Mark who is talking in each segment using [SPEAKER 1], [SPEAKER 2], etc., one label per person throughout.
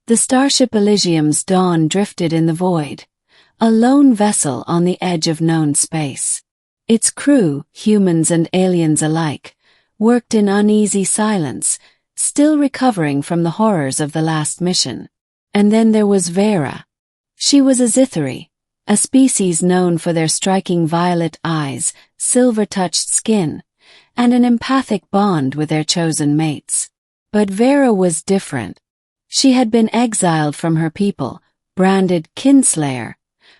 [SPEAKER 1] The starship Elysium's dawn drifted in the void, a lone vessel on the edge of known space. Its crew, humans and aliens alike, worked in uneasy silence, still recovering from the horrors of the last mission. And then there was Vera. She was a Xithari, a species known for their striking violet eyes, silver-touched skin, and an empathic bond with their chosen mates. But Vera was different. She had been exiled from her people, branded kinslayer,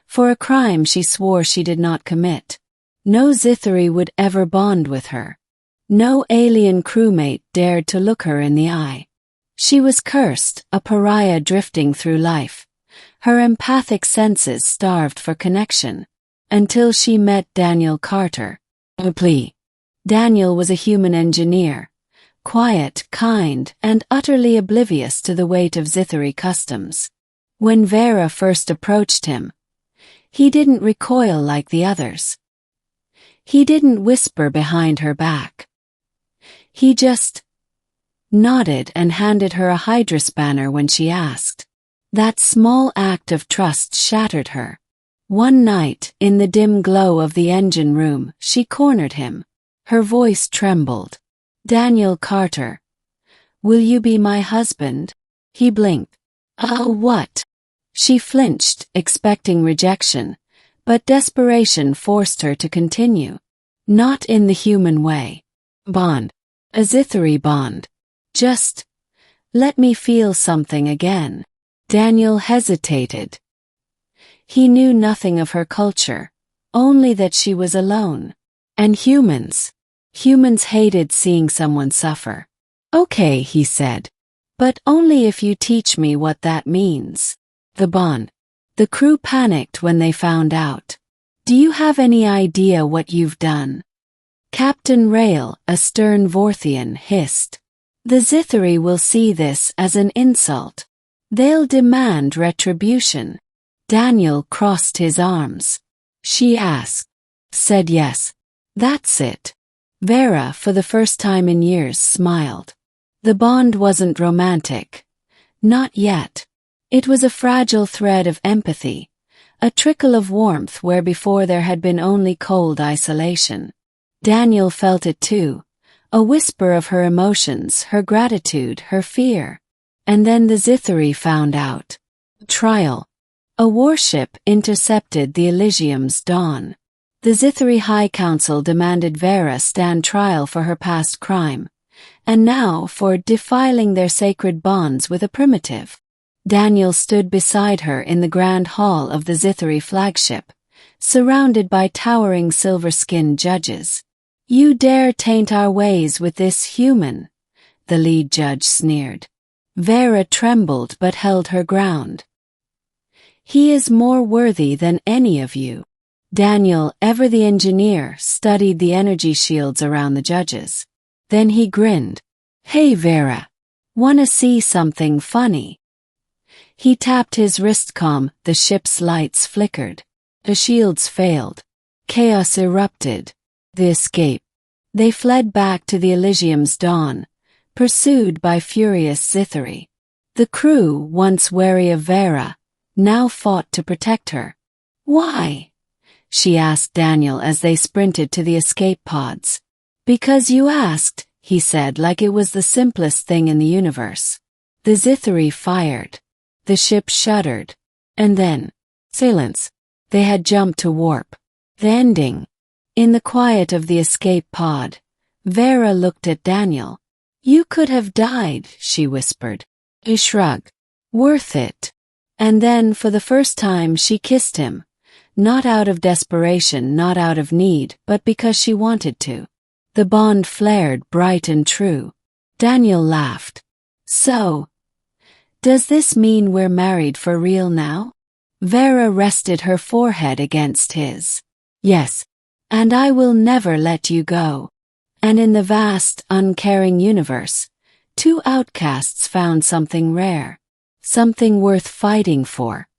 [SPEAKER 1] for a crime she swore she did not commit. No Xithari would ever bond with her. No alien crewmate dared to look her in the eye. She was cursed, a pariah drifting through life, her empathic senses starved for connection, until she met Daniel Carter. Daniel was a human engineer, quiet, kind, and utterly oblivious to the weight of Xithari customs. When Vera first approached him, he didn't recoil like the others. He didn't whisper behind her back. He just nodded and handed her a Hydra spanner when she asked. That small act of trust shattered her. One night, in the dim glow of the engine room, she cornered him. Her voice trembled. "Daniel Carter, will you be my husband?" He blinked. "Oh, what?" She flinched, expecting rejection, but desperation forced her to continue. "Not in the human way. Bond. A Xithari bond. Just let me feel something again." Daniel hesitated. He knew nothing of her culture, only that she was alone. And humans hated seeing someone suffer. "Okay," he said, "but only if you teach me what that means." The bond. The crew panicked when they found out. "Do you have any idea what you've done?" Captain Rail, a stern Vorthian, hissed. "The Xithari will see this as an insult. They'll demand retribution." Daniel crossed his arms. She asked. Said yes. "That's it." Vera, for the first time in years, smiled. The bond wasn't romantic. Not yet. It was a fragile thread of empathy, a trickle of warmth where before there had been only cold isolation. Daniel felt it too, a whisper of her emotions, her gratitude, her fear. And then the Xithari found out. Trial. A warship intercepted the Elysium's dawn. The Xithari High Council demanded Vera stand trial for her past crime, and now for defiling their sacred bonds with a primitive. Daniel stood beside her in the grand hall of the Xithari flagship, surrounded by towering silver-skinned judges. "You dare taint our ways with this human?" the lead judge sneered. Vera trembled but held her ground. "He is more worthy than any of you." Daniel, ever the engineer, studied the energy shields around the judges. Then he grinned. "Hey Vera, wanna see something funny?" He tapped his wristcom, the ship's lights flickered. The shields failed. Chaos erupted. The escape. They fled back to the Elysium's dawn, pursued by furious Xithari. The crew, once wary of Vera, now fought to protect her. "Why?" she asked Daniel as they sprinted to the escape pods. "Because you asked," he said like it was the simplest thing in the universe. The Xithari fired. The ship shuddered. And then, silence. They had jumped to warp. The ending. In the quiet of the escape pod, Vera looked at Daniel. "You could have died," she whispered. He shrugged. "Worth it." And then, for the first time, she kissed him. Not out of desperation, not out of need, but because she wanted to. The bond flared bright and true. Daniel laughed. "So, does this mean we're married for real now?" Vera rested her forehead against his. "Yes. And I will never let you go." And in the vast, uncaring universe, two outcasts found something rare. Something worth fighting for.